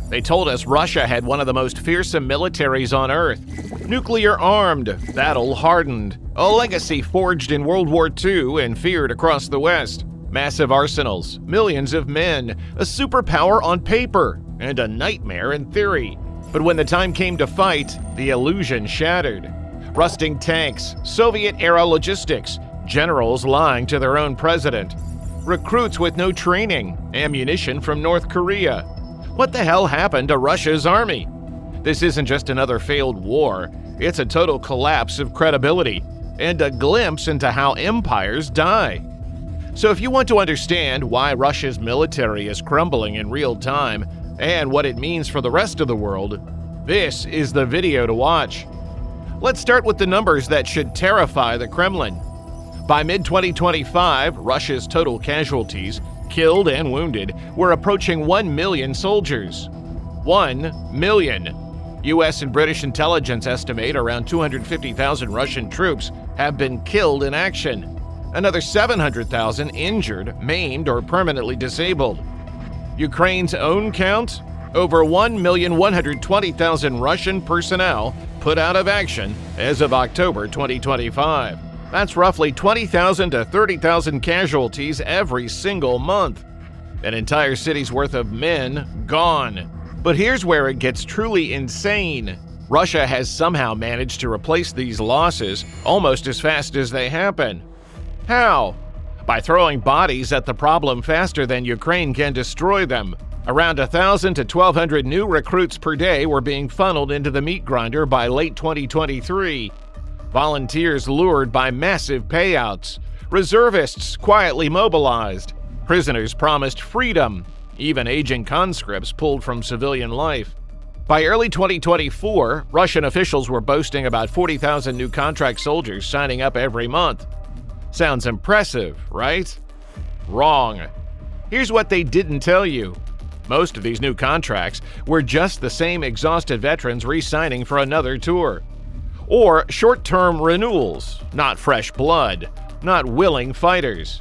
They told us Russia had one of the most fearsome militaries on Earth. Nuclear-armed, battle-hardened, a legacy forged in World War II and feared across the West. Massive arsenals, millions of men, a superpower on paper, and a nightmare in theory. But when the time came to fight, the illusion shattered. Rusting tanks, Soviet-era logistics, generals lying to their own president, recruits with no training, ammunition from North Korea. What the hell happened to Russia's army? This isn't just another failed war, it's a total collapse of credibility and a glimpse into how empires die. So if you want to understand why Russia's military is crumbling in real time and what it means for the rest of the world, this is the video to watch. Let's start with the numbers that should terrify the Kremlin. By mid-2025, Russia's total casualties, killed and wounded, were approaching 1 million soldiers. 1 million. U.S. and British intelligence estimate around 250,000 Russian troops have been killed in action. Another 700,000 injured, maimed, or permanently disabled. Ukraine's own count? Over 1,120,000 Russian personnel put out of action as of October 2025. That's roughly 20,000 to 30,000 casualties every single month. An entire city's worth of men gone. But here's where it gets truly insane. Russia has somehow managed to replace these losses almost as fast as they happen. How? By throwing bodies at the problem faster than Ukraine can destroy them. Around 1,000 to 1,200 new recruits per day were being funneled into the meat grinder by late 2023. Volunteers lured by massive payouts. Reservists quietly mobilized. Prisoners promised freedom. Even aging conscripts pulled from civilian life. By early 2024, Russian officials were boasting about 40,000 new contract soldiers signing up every month. Sounds impressive, right? Wrong. Here's what they didn't tell you. Most of these new contracts were just the same exhausted veterans re-signing for another tour. Or short-term renewals, not fresh blood, not willing fighters.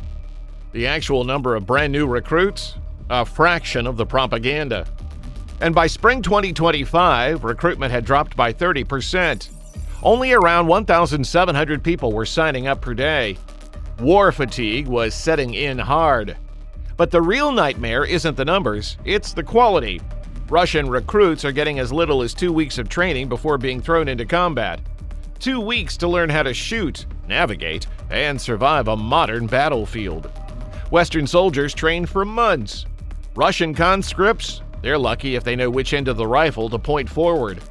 The actual number of brand new recruits? A fraction of the propaganda. And by spring 2025, recruitment had dropped by 30%. Only around 1,700 people were signing up per day. War fatigue was setting in hard. But the real nightmare isn't the numbers, it's the quality. Russian recruits are getting as little as 2 weeks of training before being thrown into combat. 2 weeks to learn how to shoot, navigate, and survive a modern battlefield. Western soldiers train for months. Russian conscripts, they're lucky if they know which end of the rifle to point forward.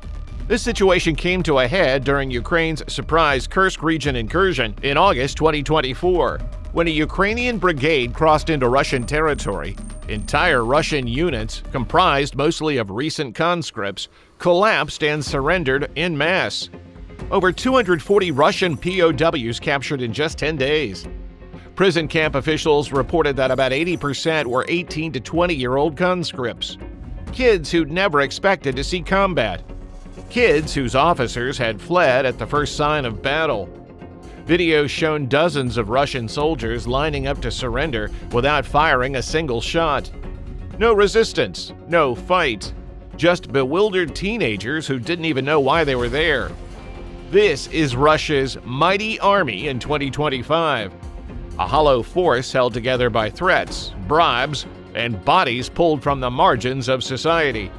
This situation came to a head during Ukraine's surprise Kursk region incursion in August 2024. When a Ukrainian brigade crossed into Russian territory, entire Russian units, comprised mostly of recent conscripts, collapsed and surrendered en masse. Over 240 Russian POWs captured in just 10 days. Prison camp officials reported that about 80% were 18 to 20-year-old conscripts. Kids who'd never expected to see combat. Kids whose officers had fled at the first sign of battle. Videos shown dozens of Russian soldiers lining up to surrender without firing a single shot. No resistance, no fight. Just bewildered teenagers who didn't even know why they were there. This is Russia's mighty army in 2025. A hollow force held together by threats, bribes, and bodies pulled from the margins of society.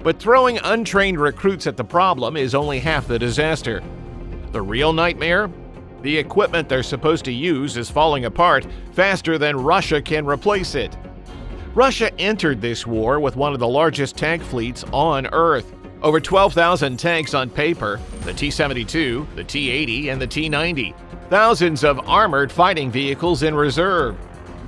But throwing untrained recruits at the problem is only half the disaster. The real nightmare? The equipment they're supposed to use is falling apart faster than Russia can replace it. Russia entered this war with one of the largest tank fleets on Earth. Over 12,000 tanks on paper, the T-72, the T-80, and the T-90. Thousands of armored fighting vehicles in reserve.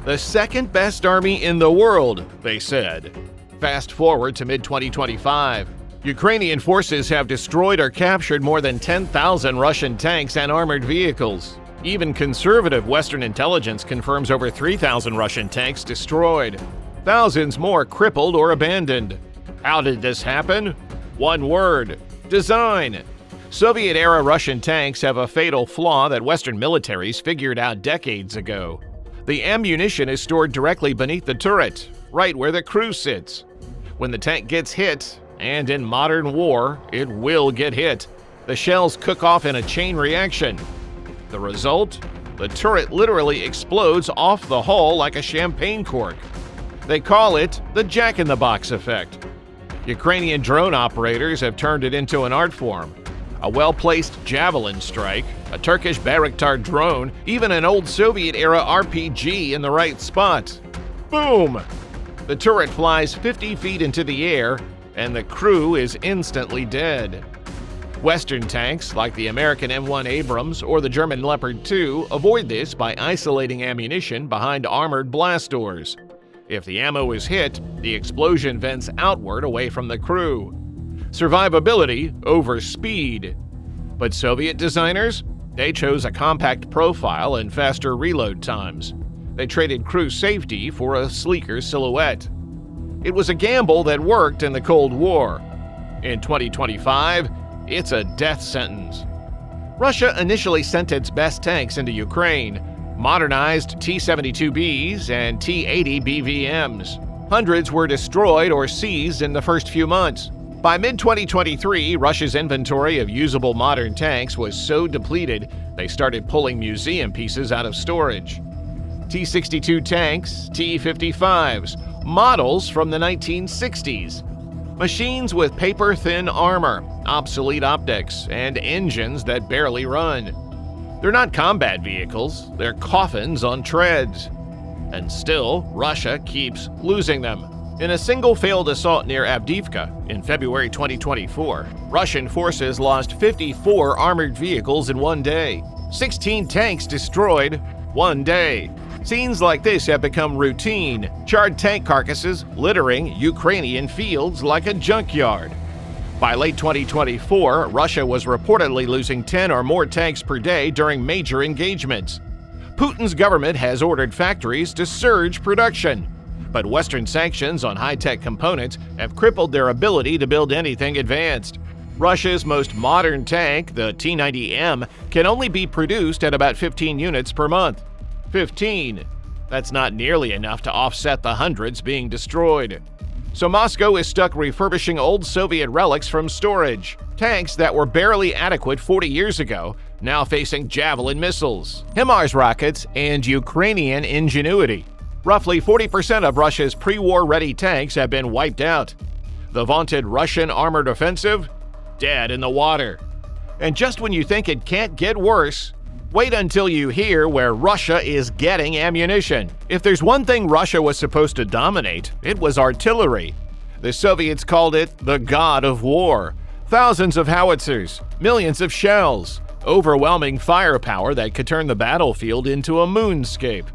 The second best army in the world, they said. Fast forward to mid-2025. Ukrainian forces have destroyed or captured more than 10,000 Russian tanks and armored vehicles. Even conservative Western intelligence confirms over 3,000 Russian tanks destroyed. Thousands more crippled or abandoned. How did this happen? One word: design. Soviet-era Russian tanks have a fatal flaw that Western militaries figured out decades ago. The ammunition is stored directly beneath the turret, right where the crew sits. When the tank gets hit, and in modern war, it will get hit, the shells cook off in a chain reaction. The result? The turret literally explodes off the hull like a champagne cork. They call it the jack-in-the-box effect. Ukrainian drone operators have turned it into an art form. A well-placed javelin strike, a Turkish Bayraktar drone, even an old Soviet-era RPG in the right spot. Boom! The turret flies 50 feet into the air, and the crew is instantly dead. Western tanks, like the American M1 Abrams or the German Leopard 2, avoid this by isolating ammunition behind armored blast doors. If the ammo is hit, the explosion vents outward away from the crew. Survivability over speed. But Soviet designers? They chose a compact profile and faster reload times. They traded crew safety for a sleeker silhouette. It was a gamble that worked in the Cold War. In 2025, it's a death sentence. Russia initially sent its best tanks into Ukraine, modernized T-72Bs and T-80 BVMs. Hundreds were destroyed or seized in the first few months. By mid-2023, Russia's inventory of usable modern tanks was so depleted, they started pulling museum pieces out of storage. T-62 tanks, T-55s, models from the 1960s. Machines with paper-thin armor, obsolete optics, and engines that barely run. They're not combat vehicles, they're coffins on treads. And still, Russia keeps losing them. In a single failed assault near Avdiivka in February 2024, Russian forces lost 54 armored vehicles in one day. 16 tanks destroyed one day. Scenes like this have become routine, charred tank carcasses littering Ukrainian fields like a junkyard. By late 2024, Russia was reportedly losing 10 or more tanks per day during major engagements. Putin's government has ordered factories to surge production. But Western sanctions on high-tech components have crippled their ability to build anything advanced. Russia's most modern tank, the T-90M, can only be produced at about 15 units per month. 15. That's not nearly enough to offset the hundreds being destroyed. So Moscow is stuck refurbishing old Soviet relics from storage. Tanks that were barely adequate 40 years ago, now facing Javelin missiles, HIMARS rockets, and Ukrainian ingenuity. Roughly 40% of Russia's pre-war ready tanks have been wiped out. The vaunted Russian armored offensive? Dead in the water. And just when you think it can't get worse, wait until you hear where Russia is getting ammunition. If there's one thing Russia was supposed to dominate, it was artillery. The Soviets called it the god of war. Thousands of howitzers, millions of shells, overwhelming firepower that could turn the battlefield into a moonscape.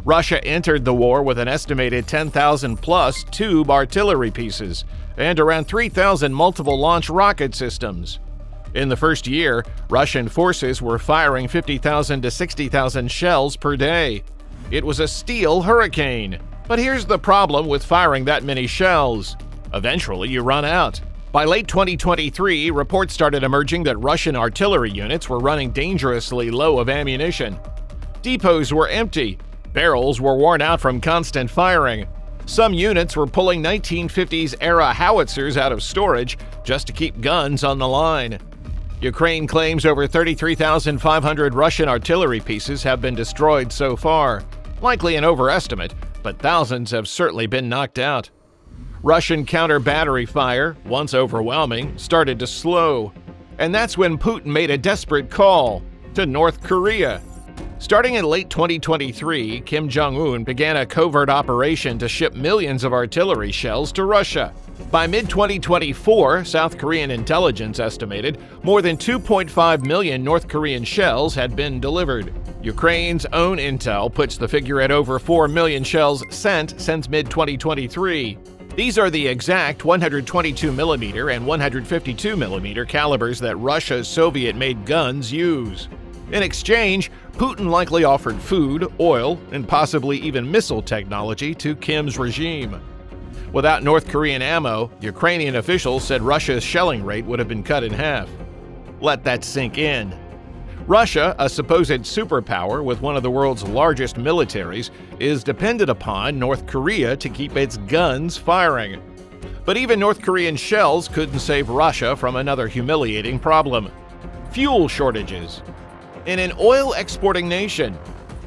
Russia entered the war with an estimated 10,000 plus tube artillery pieces and around 3,000 multiple launch rocket systems. In the first year, Russian forces were firing 50,000 to 60,000 shells per day. It was a steel hurricane. But here's the problem with firing that many shells. Eventually, you run out. By late 2023, reports started emerging that Russian artillery units were running dangerously low of ammunition. Depots were empty. Barrels were worn out from constant firing. Some units were pulling 1950s-era howitzers out of storage just to keep guns on the line. Ukraine claims over 33,500 Russian artillery pieces have been destroyed so far. Likely an overestimate, but thousands have certainly been knocked out. Russian counter-battery fire, once overwhelming, started to slow. And that's when Putin made a desperate call to North Korea. Starting in late 2023, Kim Jong-un began a covert operation to ship millions of artillery shells to Russia. By mid-2024, South Korean intelligence estimated more than 2.5 million North Korean shells had been delivered. Ukraine's own intel puts the figure at over 4 million shells sent since mid-2023. These are the exact 122mm and 152mm calibers that Russia's Soviet-made guns use. In exchange, Putin likely offered food, oil, and possibly even missile technology to Kim's regime. Without North Korean ammo, Ukrainian officials said Russia's shelling rate would have been cut in half. Let that sink in. Russia, a supposed superpower with one of the world's largest militaries, is dependent upon North Korea to keep its guns firing. But even North Korean shells couldn't save Russia from another humiliating problem: fuel shortages. In an oil-exporting nation,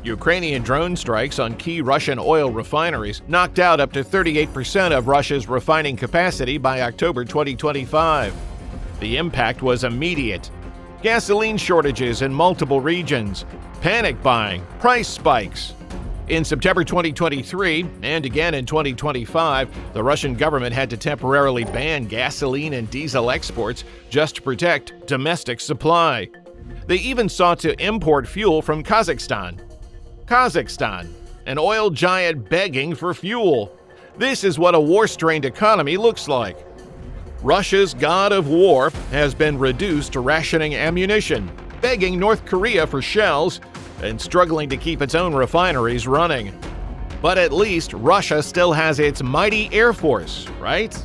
Ukrainian drone strikes on key Russian oil refineries knocked out up to 38% of Russia's refining capacity by October 2025. The impact was immediate. Gasoline shortages in multiple regions, panic buying, price spikes. In September 2023, and again in 2025, the Russian government had to temporarily ban gasoline and diesel exports just to protect domestic supply. They even sought to import fuel from Kazakhstan. Kazakhstan, an oil giant begging for fuel. This is what a war-strained economy looks like. Russia's god of war has been reduced to rationing ammunition, begging North Korea for shells, and struggling to keep its own refineries running. But at least Russia still has its mighty Air Force, right?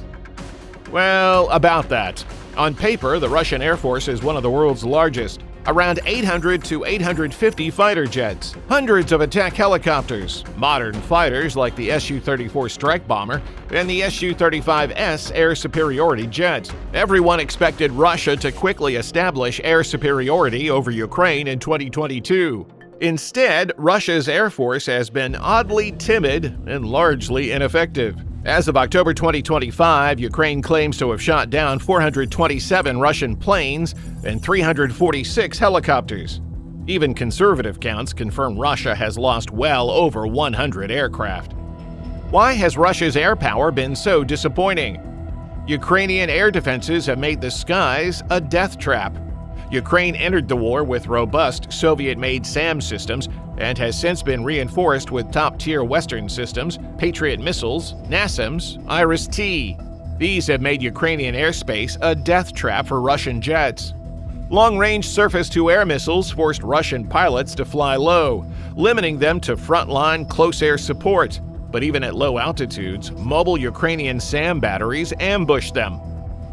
Well, about that. On paper, the Russian Air Force is one of the world's largest. Around 800 to 850 fighter jets, hundreds of attack helicopters, modern fighters like the Su-34 strike bomber, and the Su-35S air superiority jet. Everyone expected Russia to quickly establish air superiority over Ukraine in 2022. Instead, Russia's Air Force has been oddly timid and largely ineffective. As of October 2025, Ukraine claims to have shot down 427 Russian planes and 346 helicopters. Even conservative counts confirm Russia has lost well over 100 aircraft. Why has Russia's air power been so disappointing? Ukrainian air defenses have made the skies a death trap. Ukraine entered the war with robust Soviet-made SAM systems and has since been reinforced with top-tier Western systems, Patriot missiles, NASAMS, IRIS-T. These have made Ukrainian airspace a death trap for Russian jets. Long-range surface-to-air missiles forced Russian pilots to fly low, limiting them to frontline close-air support. But even at low altitudes, mobile Ukrainian SAM batteries ambushed them.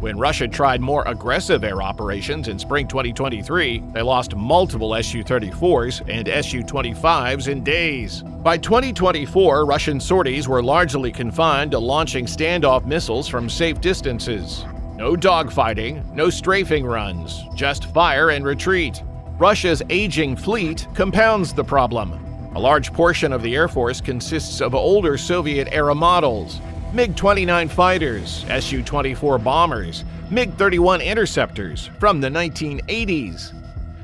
When Russia tried more aggressive air operations in spring 2023, they lost multiple Su-34s and Su-25s in days. By 2024, Russian sorties were largely confined to launching standoff missiles from safe distances. No dogfighting, no strafing runs, just fire and retreat. Russia's aging fleet compounds the problem. A large portion of the Air Force consists of older Soviet-era models. MiG-29 fighters, Su-24 bombers, MiG-31 interceptors from the 1980s.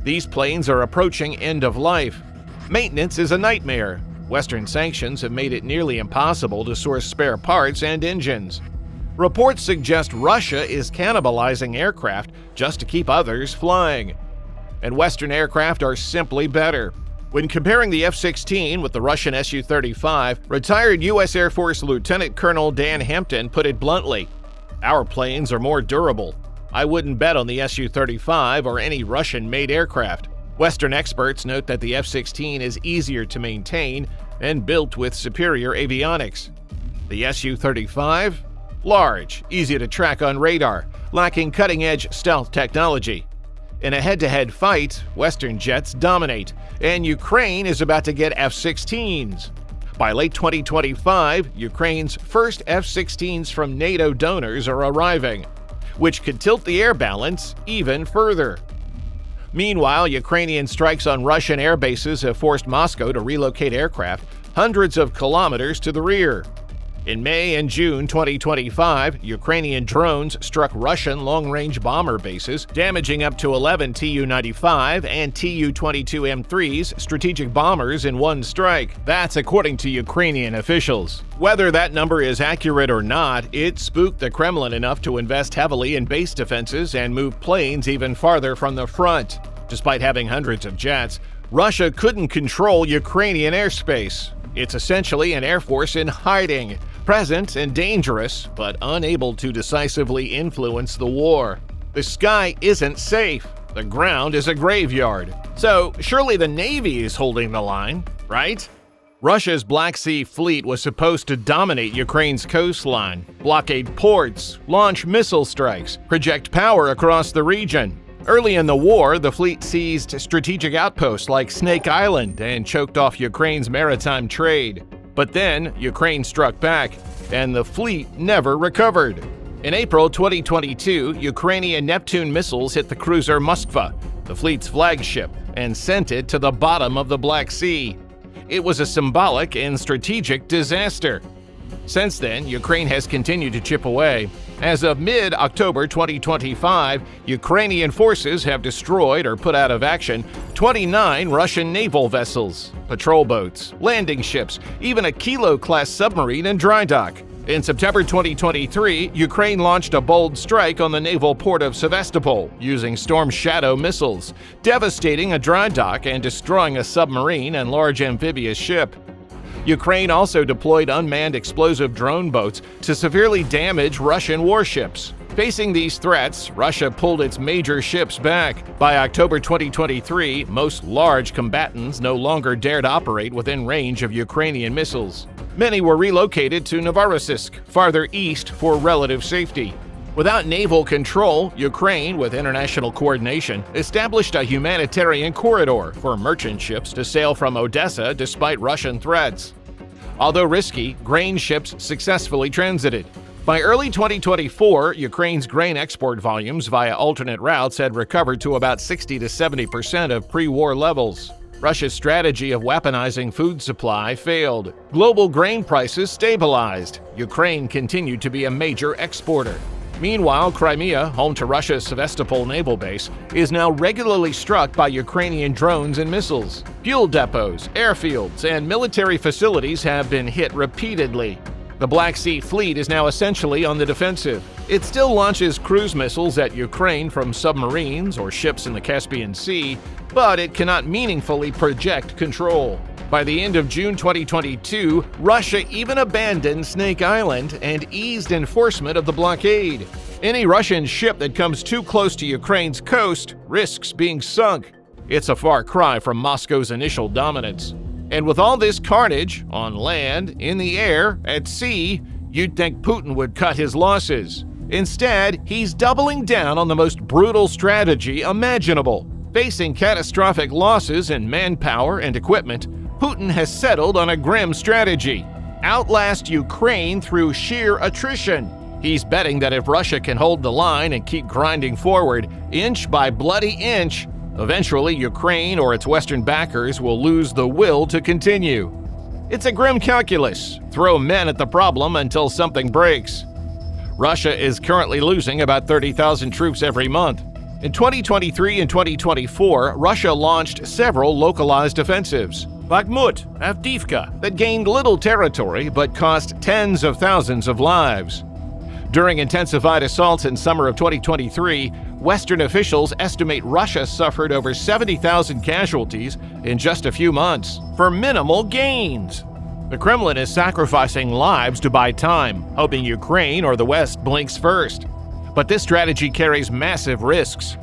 These planes are approaching end of life. Maintenance is a nightmare. Western sanctions have made it nearly impossible to source spare parts and engines. Reports suggest Russia is cannibalizing aircraft just to keep others flying. And Western aircraft are simply better. When comparing the F-16 with the Russian Su-35, retired U.S. Air Force Lieutenant Colonel Dan Hampton put it bluntly, "Our planes are more durable. I wouldn't bet on the Su-35 or any Russian-made aircraft." Western experts note that the F-16 is easier to maintain and built with superior avionics. The Su-35? Large, easy to track on radar, lacking cutting-edge stealth technology. In a head-to-head fight, Western jets dominate, and Ukraine is about to get F-16s. By late 2025, Ukraine's first F-16s from NATO donors are arriving, which could tilt the air balance even further. Meanwhile, Ukrainian strikes on Russian air bases have forced Moscow to relocate aircraft hundreds of kilometers to the rear. In May and June 2025, Ukrainian drones struck Russian long-range bomber bases, damaging up to 11 Tu-95 and Tu-22M3s strategic bombers in one strike. That's according to Ukrainian officials. Whether that number is accurate or not, it spooked the Kremlin enough to invest heavily in base defenses and move planes even farther from the front. Despite having hundreds of jets, Russia couldn't control Ukrainian airspace. It's essentially an air force in hiding, present and dangerous, but unable to decisively influence the war. The sky isn't safe. The ground is a graveyard. So surely the Navy is holding the line, right? Russia's Black Sea fleet was supposed to dominate Ukraine's coastline, blockade ports, launch missile strikes, project power across the region. Early in the war, the fleet seized strategic outposts like Snake Island and choked off Ukraine's maritime trade. But then, Ukraine struck back, and the fleet never recovered. In April 2022, Ukrainian Neptune missiles hit the cruiser Moskva, the fleet's flagship, and sent it to the bottom of the Black Sea. It was a symbolic and strategic disaster. Since then, Ukraine has continued to chip away. As of mid-October 2025, Ukrainian forces have destroyed or put out of action 29 Russian naval vessels, patrol boats, landing ships, even a Kilo-class submarine in dry dock. In September 2023, Ukraine launched a bold strike on the naval port of Sevastopol using Storm Shadow missiles, devastating a dry dock and destroying a submarine and large amphibious ship. Ukraine also deployed unmanned explosive drone boats to severely damage Russian warships. Facing these threats, Russia pulled its major ships back. By October 2023, most large combatants no longer dared operate within range of Ukrainian missiles. Many were relocated to Novorossiysk, farther east, for relative safety. Without naval control, Ukraine, with international coordination, established a humanitarian corridor for merchant ships to sail from Odessa despite Russian threats. Although risky, grain ships successfully transited. By early 2024, Ukraine's grain export volumes via alternate routes had recovered to about 60 to 70% of pre-war levels. Russia's strategy of weaponizing food supply failed. Global grain prices stabilized. Ukraine continued to be a major exporter. Meanwhile, Crimea, home to Russia's Sevastopol naval base, is now regularly struck by Ukrainian drones and missiles. Fuel depots, airfields, and military facilities have been hit repeatedly. The Black Sea Fleet is now essentially on the defensive. It still launches cruise missiles at Ukraine from submarines or ships in the Caspian Sea, but it cannot meaningfully project control. By the end of June 2022, Russia even abandoned Snake Island and eased enforcement of the blockade. Any Russian ship that comes too close to Ukraine's coast risks being sunk. It's a far cry from Moscow's initial dominance. And with all this carnage, on land, in the air, at sea, you'd think Putin would cut his losses. Instead, he's doubling down on the most brutal strategy imaginable. Facing catastrophic losses in manpower and equipment, Putin has settled on a grim strategy: outlast Ukraine through sheer attrition. He's betting that if Russia can hold the line and keep grinding forward, inch by bloody inch, eventually Ukraine or its Western backers will lose the will to continue. It's a grim calculus. Throw men at the problem until something breaks. Russia is currently losing about 30,000 troops every month. In 2023 and 2024, Russia launched several localized offensives. Bakhmut, Avdiivka, that gained little territory but cost tens of thousands of lives. During intensified assaults in summer of 2023, Western officials estimate Russia suffered over 70,000 casualties in just a few months for minimal gains. The Kremlin is sacrificing lives to buy time, hoping Ukraine or the West blinks first. But this strategy carries massive risks.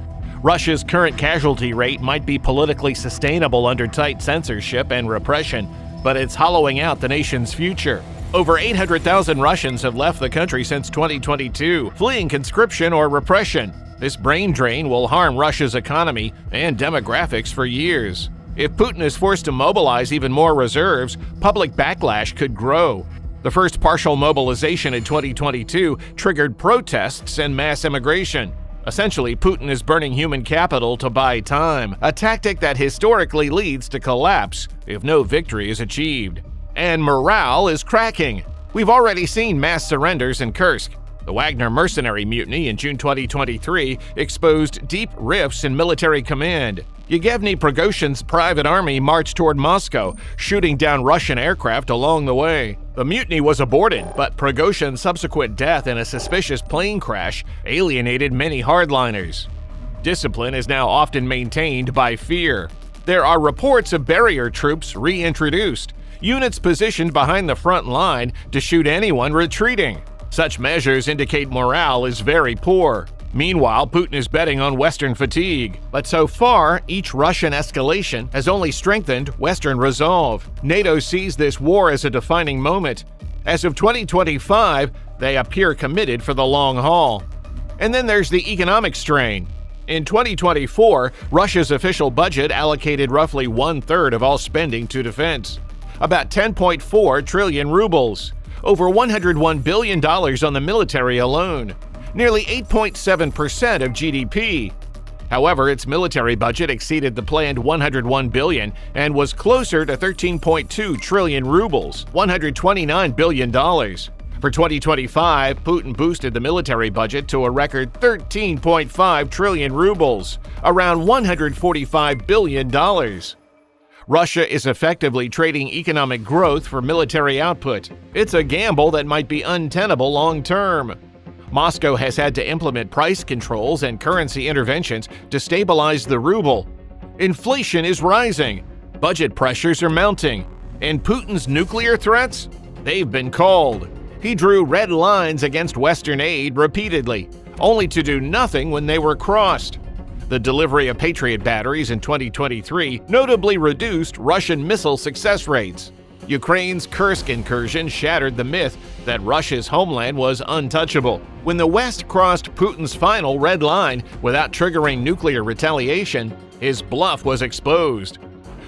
Russia's current casualty rate might be politically sustainable under tight censorship and repression, but it's hollowing out the nation's future. Over 800,000 Russians have left the country since 2022, fleeing conscription or repression. This brain drain will harm Russia's economy and demographics for years. If Putin is forced to mobilize even more reserves, public backlash could grow. The first partial mobilization in 2022 triggered protests and mass immigration. Essentially, Putin is burning human capital to buy time, a tactic that historically leads to collapse if no victory is achieved. And morale is cracking. We've already seen mass surrenders in Kursk. The Wagner mercenary mutiny in June 2023 exposed deep rifts in military command. Yevgeny Prigozhin's private army marched toward Moscow, shooting down Russian aircraft along the way. The mutiny was aborted, but Prigozhin's subsequent death in a suspicious plane crash alienated many hardliners. Discipline is now often maintained by fear. There are reports of barrier troops reintroduced, units positioned behind the front line to shoot anyone retreating. Such measures indicate morale is very poor. Meanwhile, Putin is betting on Western fatigue. But so far, each Russian escalation has only strengthened Western resolve. NATO sees this war as a defining moment. As of 2025, they appear committed for the long haul. And then there's the economic strain. In 2024, Russia's official budget allocated roughly one-third of all spending to defense, about 10.4 trillion rubles. Over $101 billion on the military alone. nearly 8.7% of GDP. However, its military budget exceeded the planned 101 billion and was closer to 13.2 trillion rubles, $129 billion. For 2025, Putin boosted the military budget to a record 13.5 trillion rubles, around $145 billion. Russia is effectively trading economic growth for military output. It's a gamble that might be untenable long term. Moscow has had to implement price controls and currency interventions to stabilize the ruble. Inflation is rising, budget pressures are mounting, and Putin's nuclear threats? They've been called. He drew red lines against Western aid repeatedly, only to do nothing when they were crossed. The delivery of Patriot batteries in 2023 notably reduced Russian missile success rates. Ukraine's Kursk incursion shattered the myth that Russia's homeland was untouchable. When the West crossed Putin's final red line without triggering nuclear retaliation, his bluff was exposed.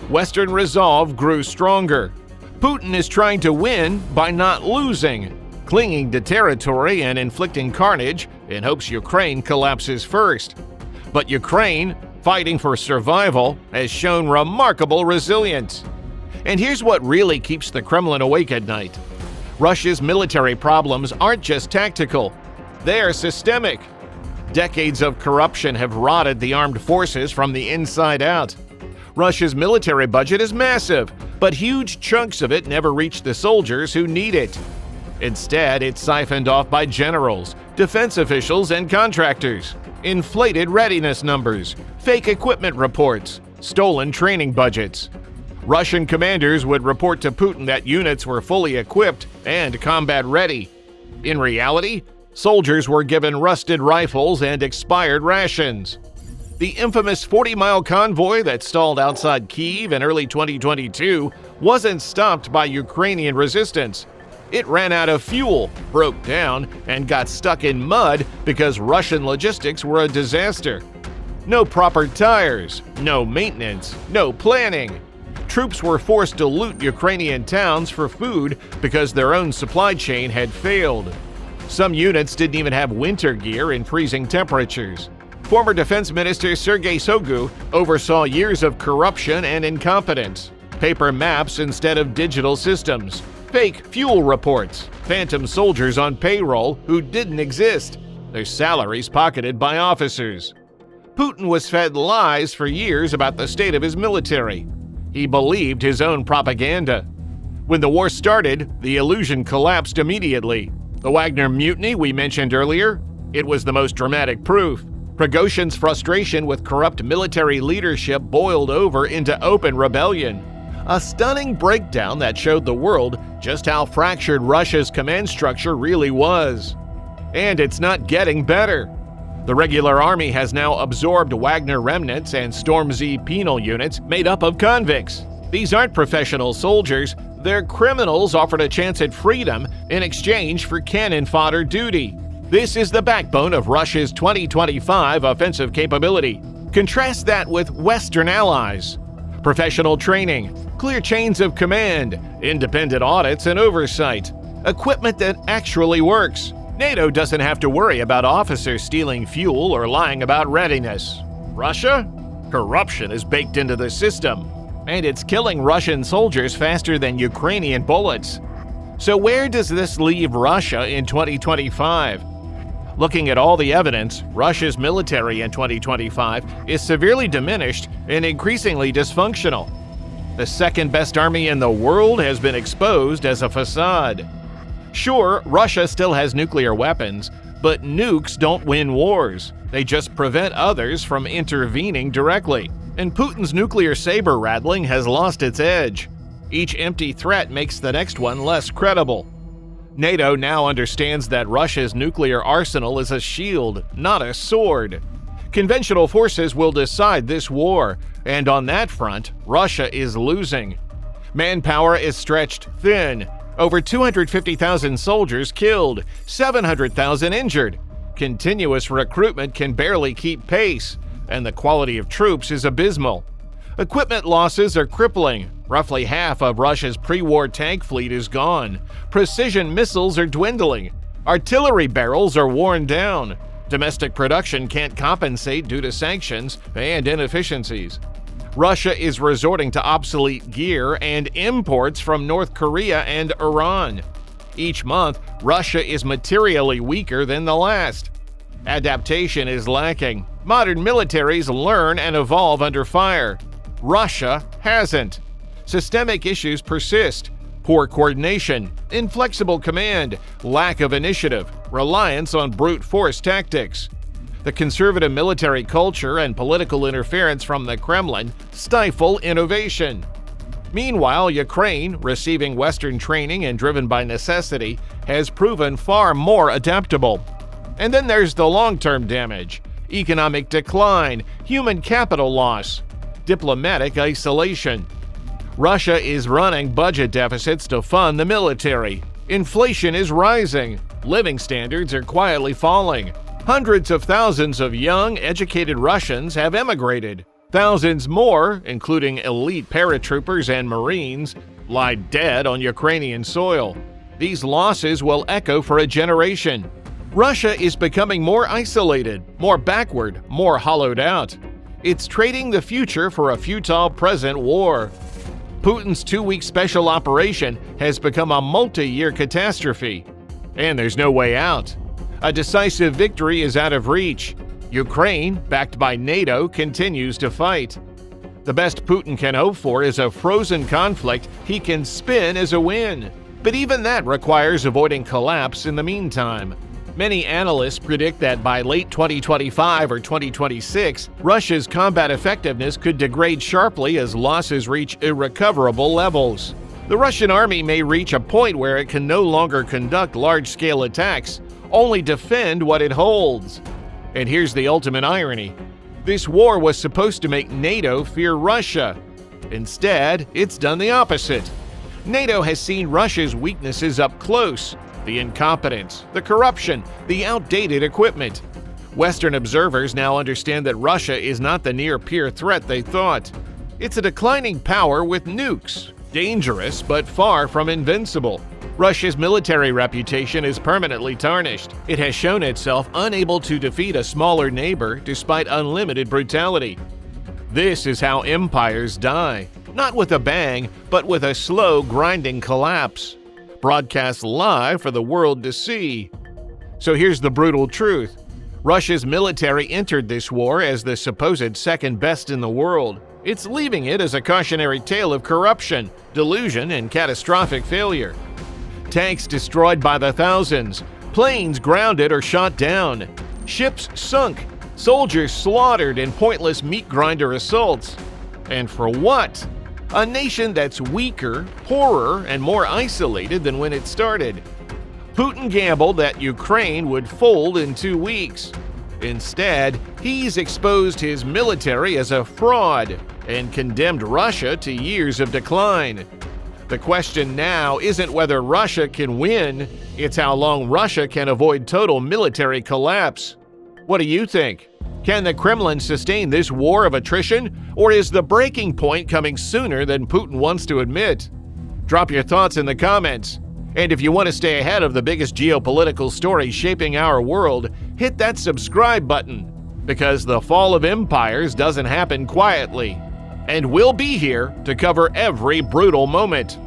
Western resolve grew stronger. Putin is trying to win by not losing, clinging to territory and inflicting carnage in hopes Ukraine collapses first. But Ukraine, fighting for survival, has shown remarkable resilience. And here's what really keeps the Kremlin awake at night. Russia's military problems aren't just tactical, they're systemic. Decades of corruption have rotted the armed forces from the inside out. Russia's military budget is massive, but huge chunks of it never reach the soldiers who need it. Instead, it's siphoned off by generals, defense officials, and contractors. Inflated readiness numbers, fake equipment reports, stolen training budgets. Russian commanders would report to Putin that units were fully equipped and combat ready. In reality, soldiers were given rusted rifles and expired rations. The infamous 40-mile convoy that stalled outside Kyiv in early 2022 wasn't stopped by Ukrainian resistance. It ran out of fuel, broke down, and got stuck in mud because Russian logistics were a disaster. No proper tires, no maintenance, no planning. Troops were forced to loot Ukrainian towns for food because their own supply chain had failed. Some units didn't even have winter gear in freezing temperatures. Former Defense Minister Sergei Shoigu oversaw years of corruption and incompetence. Paper maps instead of digital systems. Fake fuel reports. Phantom soldiers on payroll who didn't exist. Their salaries pocketed by officers. Putin was fed lies for years about the state of his military. He believed his own propaganda. When the war started, the illusion collapsed immediately. The Wagner mutiny we mentioned earlier, it was the most dramatic proof. Prigozhin's frustration with corrupt military leadership boiled over into open rebellion. A stunning breakdown that showed the world just how fractured Russia's command structure really was. And it's not getting better. The regular army has now absorbed Wagner remnants and Storm Z penal units made up of convicts. These aren't professional soldiers, they're criminals offered a chance at freedom in exchange for cannon fodder duty. This is the backbone of Russia's 2025 offensive capability. Contrast that with Western allies. Professional training, clear chains of command, independent audits and oversight, equipment that actually works. NATO doesn't have to worry about officers stealing fuel or lying about readiness. Russia? Corruption is baked into the system, and it's killing Russian soldiers faster than Ukrainian bullets. So where does this leave Russia in 2025? Looking at all the evidence, Russia's military in 2025 is severely diminished and increasingly dysfunctional. The second best army in the world has been exposed as a facade. Sure, Russia still has nuclear weapons, but nukes don't win wars. They just prevent others from intervening directly. And Putin's nuclear saber rattling has lost its edge. Each empty threat makes the next one less credible. NATO now understands that Russia's nuclear arsenal is a shield, not a sword. Conventional forces will decide this war, and on that front, Russia is losing. Manpower is stretched thin. Over 250,000 soldiers killed, 700,000 injured. Continuous recruitment can barely keep pace, and the quality of troops is abysmal. Equipment losses are crippling. Roughly half of Russia's pre-war tank fleet is gone. Precision missiles are dwindling. Artillery barrels are worn down. Domestic production can't compensate due to sanctions and inefficiencies. Russia is resorting to obsolete gear and imports from North Korea and Iran. Each month, Russia is materially weaker than the last. Adaptation is lacking. Modern militaries learn and evolve under fire. Russia hasn't. Systemic issues persist. Poor coordination, inflexible command, lack of initiative, reliance on brute force tactics. The conservative military culture and political interference from the Kremlin stifle innovation. Meanwhile, Ukraine, receiving Western training and driven by necessity, has proven far more adaptable. And then there's the long-term damage: economic decline, human capital loss, diplomatic isolation. Russia is running budget deficits to fund the military. Inflation is rising. Living standards are quietly falling. Hundreds of thousands of young, educated Russians have emigrated. Thousands more, including elite paratroopers and Marines, lie dead on Ukrainian soil. These losses will echo for a generation. Russia is becoming more isolated, more backward, more hollowed out. It's trading the future for a futile present war. Putin's 2-week special operation has become a multi-year catastrophe. And there's no way out. A decisive victory is out of reach. Ukraine, backed by NATO, continues to fight. The best Putin can hope for is a frozen conflict he can spin as a win. But even that requires avoiding collapse in the meantime. Many analysts predict that by late 2025 or 2026, Russia's combat effectiveness could degrade sharply as losses reach irrecoverable levels. The Russian army may reach a point where it can no longer conduct large-scale attacks, only defend what it holds. And here's the ultimate irony. This war was supposed to make NATO fear Russia. Instead, it's done the opposite. NATO has seen Russia's weaknesses up close: the incompetence, the corruption, the outdated equipment. Western observers now understand that Russia is not the near-peer threat they thought. It's a declining power with nukes, dangerous but far from invincible. Russia's military reputation is permanently tarnished. It has shown itself unable to defeat a smaller neighbor despite unlimited brutality. This is how empires die, not with a bang, but with a slow, grinding collapse. Broadcast live for the world to see. So here's the brutal truth. Russia's military entered this war as the supposed second best in the world. It's leaving it as a cautionary tale of corruption, delusion, and catastrophic failure. Tanks destroyed by the thousands, planes grounded or shot down, ships sunk, soldiers slaughtered in pointless meat grinder assaults. And for what? A nation that's weaker, poorer, and more isolated than when it started. Putin gambled that Ukraine would fold in 2 weeks. Instead, he's exposed his military as a fraud and condemned Russia to years of decline. The question now isn't whether Russia can win, it's how long Russia can avoid total military collapse. What do you think? Can the Kremlin sustain this war of attrition, or is the breaking point coming sooner than Putin wants to admit? Drop your thoughts in the comments. And if you want to stay ahead of the biggest geopolitical stories shaping our world, hit that subscribe button, because the fall of empires doesn't happen quietly. And we'll be here to cover every brutal moment.